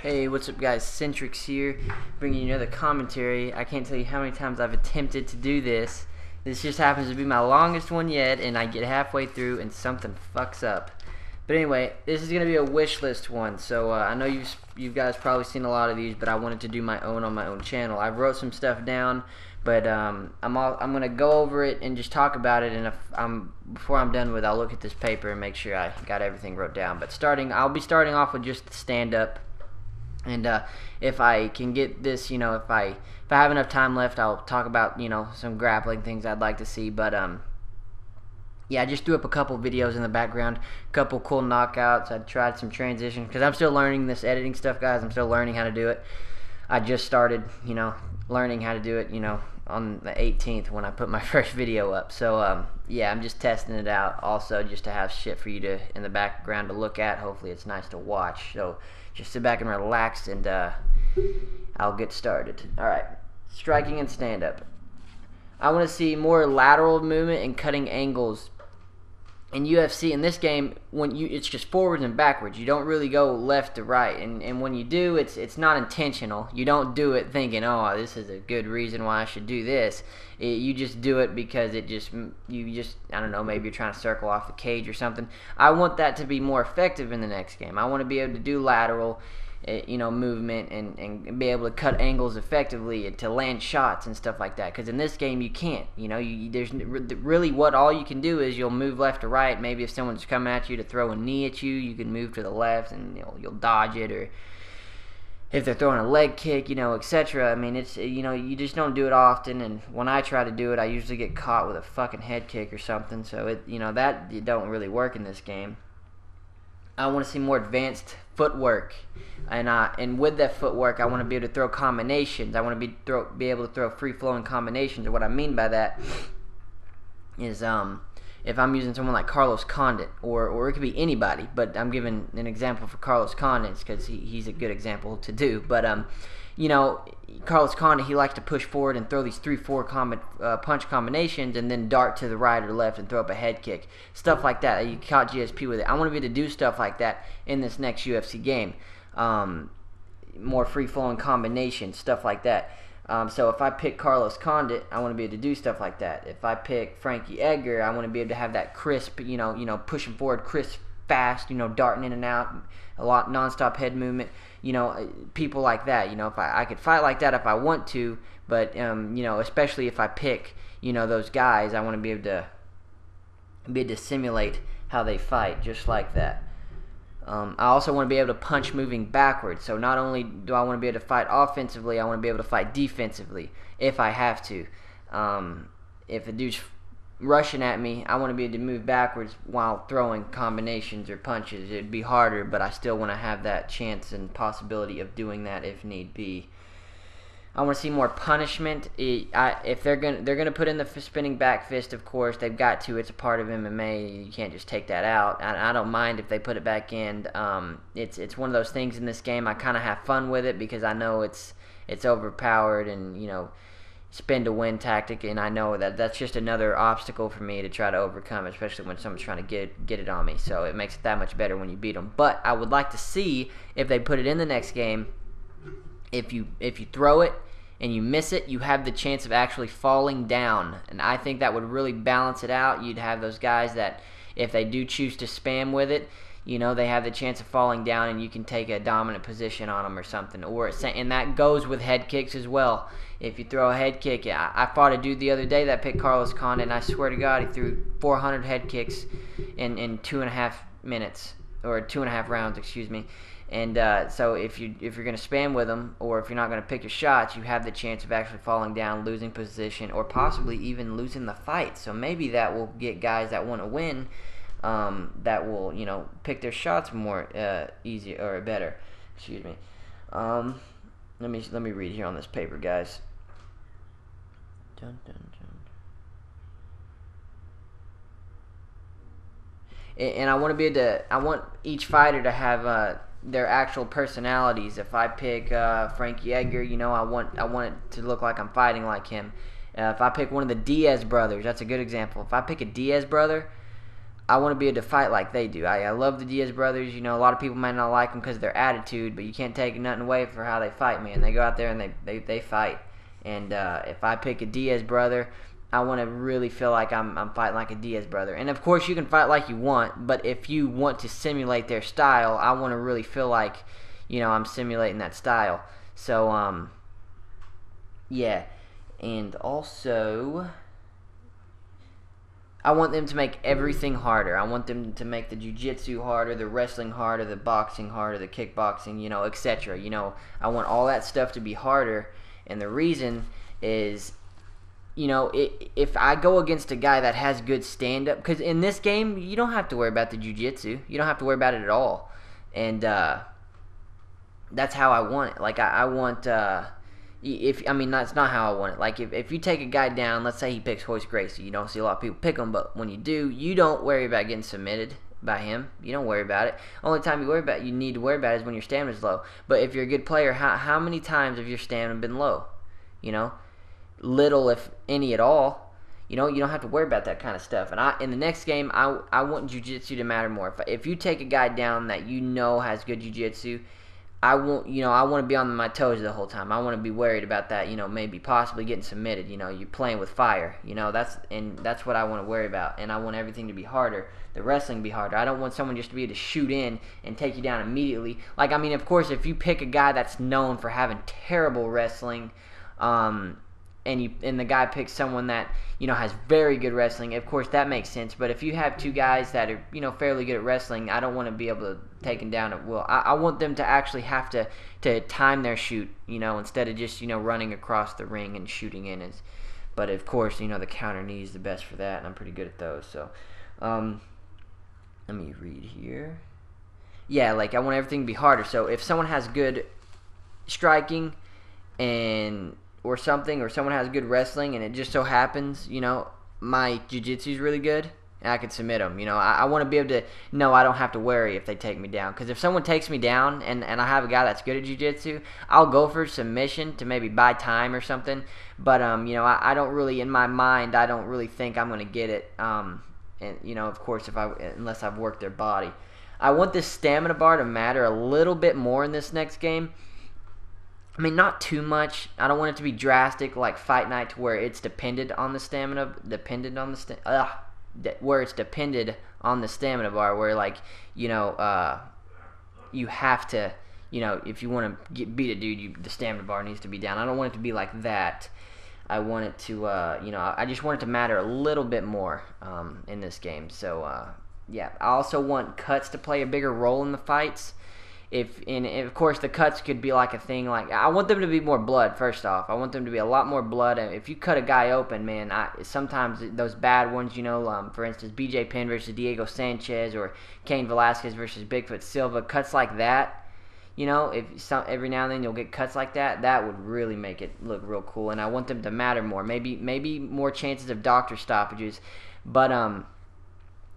Hey, what's up guys, Centrix here, bringing you another commentary. I can't tell you how many times I've attempted to do this. This just happens to be my longest one yet, and I get halfway through and something fucks up. But anyway, this is going to be a wish list one, so I know you guys probably seen a lot of these, but I wanted to do my own on my own channel. I wrote some stuff down, but I'm going to go over it and just talk about it, and before I'm done with it, I'll look at this paper and make sure I got everything wrote down. But I'll be starting off with just the stand-up. And if I can get this, if I have enough time left, I'll talk about, some grappling things I'd like to see. But yeah, I just threw up a couple videos in the background, a couple cool knockouts. I tried some transitions because I'm still learning this editing stuff, guys. I'm still learning how to do it. I just started, learning how to do it, on the 18th when I put my first video up. So yeah, I'm just testing it out. Also, just to have shit for you to in the background to look at. Hopefully, it's nice to watch. So just sit back and relax, and I'll get started. Alright, striking and stand-up. I want to see more lateral movement and cutting angles. In UFC, in this game, it's just forwards and backwards. You don't really go left to right, and when you do, it's not intentional. You don't do it thinking, oh, this is a good reason why I should do this. You just do it because I don't know, maybe you're trying to circle off the cage or something. I want that to be more effective in the next game. I want to be able to do lateral, movement and be able to cut angles effectively to land shots and stuff like that. Because in this game you can't. There's really all you can do is you'll move left to right. Maybe if someone's coming at you to throw a knee at you, you can move to the left and you'll dodge it. Or if they're throwing a leg kick, etc. I mean, it's you just don't do it often. And when I try to do it, I usually get caught with a fucking head kick or something. So that don't really work in this game. I want to see more advanced footwork, and with that footwork, I want to be able to throw combinations. I want to be able to throw free-flowing combinations. And what I mean by that is, if I'm using someone like Carlos Condit, or it could be anybody, but I'm giving an example for Carlos Condit because he's a good example to do. But Carlos Condit, he likes to push forward and throw these 3-4 punch combinations and then dart to the right or left and throw up a head kick. Stuff like that. You caught GSP with it. I want to be able to do stuff like that in this next UFC game. More free-flowing combinations, stuff like that. So if I pick Carlos Condit, I want to be able to do stuff like that. If I pick Frankie Edgar, I want to be able to have that crisp, pushing forward, crisp, fast, darting in and out, a lot non-stop head movement. People like that. If I could fight like that if I want to, but especially if I pick those guys, I want to be able to simulate how they fight just like that. I also want to be able to punch moving backwards. So not only do I want to be able to fight offensively, I want to be able to fight defensively if I have to. If the dude's rushing at me, I want to be able to move backwards while throwing combinations or punches. It'd be harder, but I still want to have that chance and possibility of doing that if need be. I want to see more punishment. If they're gonna put in the spinning back fist, of course they've got to. It's a part of MMA. You can't just take that out. I don't mind if they put it back in. It's one of those things in this game. I kind of have fun with it because I know it's overpowered and spin to win tactic, and I know that's just another obstacle for me to try to overcome, especially when someone's trying to get it on me. So it makes it that much better when you beat them. But I would like to see if they put it in the next game. If you throw it and you miss it, you have the chance of actually falling down, and I think that would really balance it out. You'd have those guys that if they do choose to spam with it, they have the chance of falling down, and you can take a dominant position on them or something. And that goes with head kicks as well. If you throw a head kick, I fought a dude the other day that picked Carlos Condit, and I swear to God, he threw 400 head kicks in 2.5 minutes, or 2.5 rounds, excuse me. And so if you're going to spam with them, or if you're not going to pick your shots, you have the chance of actually falling down, losing position, or possibly even losing the fight. So maybe that will get guys that want to win, that will pick their shots more easier or better. Excuse me. Let me read here on this paper, guys. Dun, dun, dun. And I want to be able to. I want each fighter to have their actual personalities. If I pick Frankie Edgar, I want it to look like I'm fighting like him. If I pick one of the Diaz brothers, that's a good example. If I pick a Diaz brother, I want to be able to fight like they do. I love the Diaz brothers. You know, a lot of people might not like them because of their attitude, but you can't take nothing away for how they fight, man. They go out there and they fight. And if I pick a Diaz brother, I want to really feel like I'm fighting like a Diaz brother. And, of course, you can fight like you want, but if you want to simulate their style, I want to really feel like, you know, I'm simulating that style. So, yeah. And also, I want them to make everything harder. I want them to make the jiu-jitsu harder, the wrestling harder, the boxing harder, the kickboxing, you know, etc. You know, I want all that stuff to be harder. And the reason is, you know, if I go against a guy that has good stand-up, because in this game, you don't have to worry about the jiu-jitsu. You don't have to worry about it at all. And that's how I want it. Like, I want, that's not how I want it. Like, if you take a guy down, let's say he picks Royce Gracie. You don't see a lot of people pick him, but when you do, you don't worry about getting submitted by him. You don't worry about it. Only time you need to worry about it is when your stamina's low. But if you're a good player, how many times have your stamina been low? You know, little, if any at all. You know, you don't have to worry about that kind of stuff. And in the next game, I want jiu-jitsu to matter more. If you take a guy down that you know has good jiu-jitsu, I want to be on my toes the whole time. I want to be worried about that, you know, maybe possibly getting submitted. You know, you're playing with fire. You know, that's what I want to worry about. And I want everything to be harder. The wrestling to be harder. I don't want someone just to be able to shoot in and take you down immediately. Like, I mean, of course, if you pick a guy that's known for having terrible wrestling, and the guy picks someone that, you know, has very good wrestling, of course that makes sense. But if you have two guys that are, you know, fairly good at wrestling, I don't want to be able to take them down at will. I want them to actually have to time their shoot, you know, instead of just, you know, running across the ring and shooting in. But of course, you know, the counter knee is the best for that, and I'm pretty good at those. So, let me read here. Yeah, like, I want everything to be harder. So if someone has good striking or someone has good wrestling, and it just so happens, you know, my jiu-jitsu is really good, and I can submit them. You know, I want to be able to know I don't have to worry if they take me down. Because if someone takes me down and I have a guy that's good at jiu-jitsu, I'll go for submission to maybe buy time or something. But, you know, I don't really, in my mind, I don't really think I'm going to get it. And, you know, of course, unless I've worked their body. I want this stamina bar to matter a little bit more in this next game. I mean, not too much. I don't want it to be drastic like Fight Night, to where it's dependent on the stamina bar, where, like, you know, you have to, you know, if you want to beat a dude, the stamina bar needs to be down. I don't want it to be like that. I want it to, you know, I just want it to matter a little bit more in this game. So, yeah. I also want cuts to play a bigger role in the fights. And of course, the cuts could be like a thing. Like, I want them to be more blood. First off, I want them to be a lot more blood. And if you cut a guy open, man, sometimes those bad ones, you know, for instance, BJ Penn versus Diego Sanchez, or Cain Velasquez versus Bigfoot Silva, cuts like that. You know, every now and then you'll get cuts like that. That would really make it look real cool. And I want them to matter more. Maybe more chances of doctor stoppages. But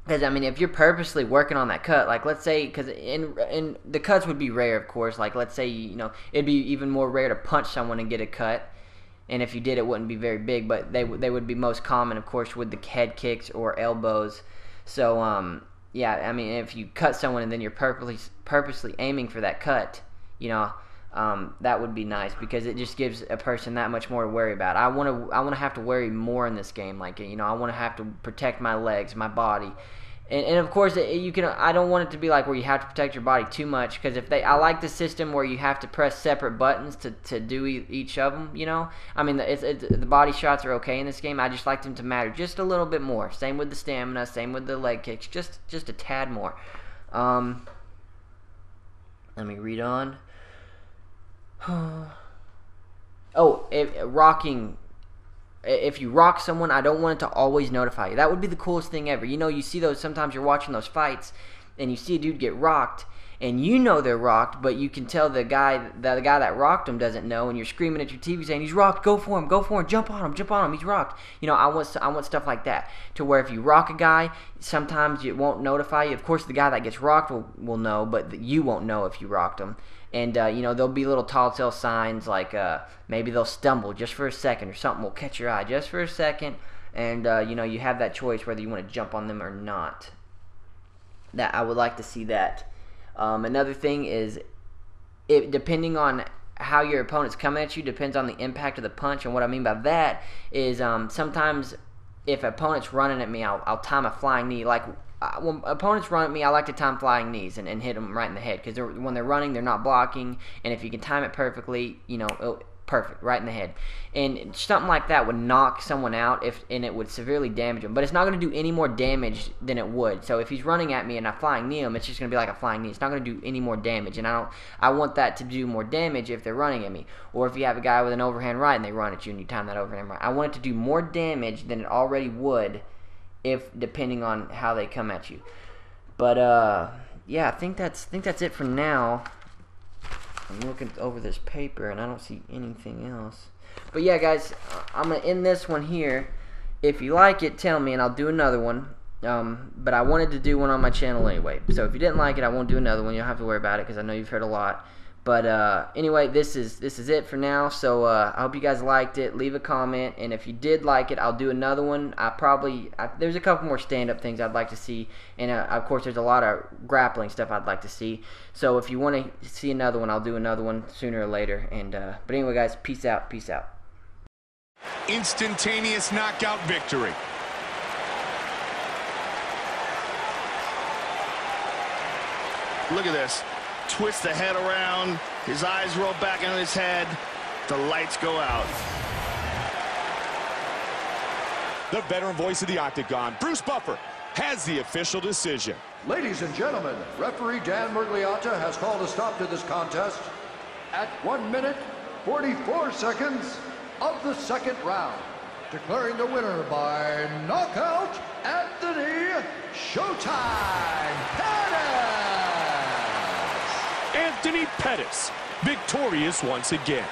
because, I mean, if you're purposely working on that cut, like, let's say, because in the cuts would be rare, of course. Like, let's say, you know, it'd be even more rare to punch someone and get a cut. And if you did, it wouldn't be very big. But they would be most common, of course, with the head kicks or elbows. So, yeah, I mean, if you cut someone and then you're purposely aiming for that cut, you know, that would be nice, because it just gives a person that much more to worry about. I want to have to worry more in this game. Like, you know, I want to have to protect my legs, my body, and of course I don't want it to be like where you have to protect your body too much, because I like the system where you have to press separate buttons to do each of them. You know, I mean, the body shots are okay in this game. I just like them to matter just a little bit more. Same with the stamina, same with the leg kicks, just a tad more. Let me read on. Oh, if you rock someone, I don't want it to always notify you. That would be the coolest thing ever. You know, you see those, sometimes you're watching those fights, and you see a dude get rocked, and you know they're rocked, but you can tell the guy that rocked him doesn't know, and you're screaming at your TV saying, he's rocked, go for him, jump on him, he's rocked. You know, I want stuff like that, to where if you rock a guy, sometimes it won't notify you. Of course, the guy that gets rocked will know, but you won't know if you rocked him. And, you know, there'll be little tall tale signs, like maybe they'll stumble just for a second, or something will catch your eye just for a second. And, you know, you have that choice whether you want to jump on them or not. that I would like to see that. Another thing is, depending on how your opponent's coming at you, depends on the impact of the punch. And what I mean by that is sometimes if an opponent's running at me, I'll time a flying knee. Like when opponents run at me, I like to time flying knees and hit them right in the head, because when they're running, they're not blocking, and if you can time it perfectly, perfect, right in the head. And something like that would knock someone out, and it would severely damage them. But it's not going to do any more damage than it would. So if he's running at me and I flying knee him, it's just going to be like a flying knee. It's not going to do any more damage. And I want that to do more damage if they're running at me. Or if you have a guy with an overhand right and they run at you and you time that overhand right. I want it to do more damage than it already would, depending on how they come at you. But yeah, I think that's it for now. I'm looking over this paper and I don't see anything else. But yeah, guys, I'm going to end this one here. If you like it, tell me and I'll do another one. But I wanted to do one on my channel anyway. So if you didn't like it, I won't do another one. You don't have to worry about it because I know you've heard a lot. But anyway, this is it for now. So I hope you guys liked it. Leave a comment, and if you did like it, I'll do another one. There's a couple more stand-up things I'd like to see, and of course there's a lot of grappling stuff I'd like to see. So if you want to see another one, I'll do another one sooner or later. And but anyway, guys, peace out. Peace out. Instantaneous knockout victory. Look at this. Twist the head around, his eyes roll back into his head, the lights go out. The veteran voice of the Octagon, Bruce Buffer, has the official decision. Ladies and gentlemen, referee Dan Murgliata has called a stop to this contest at 1 minute, 44 seconds of the second round, declaring the winner by knockout, Anthony Showtime Pettis. Anthony Pettis, victorious once again.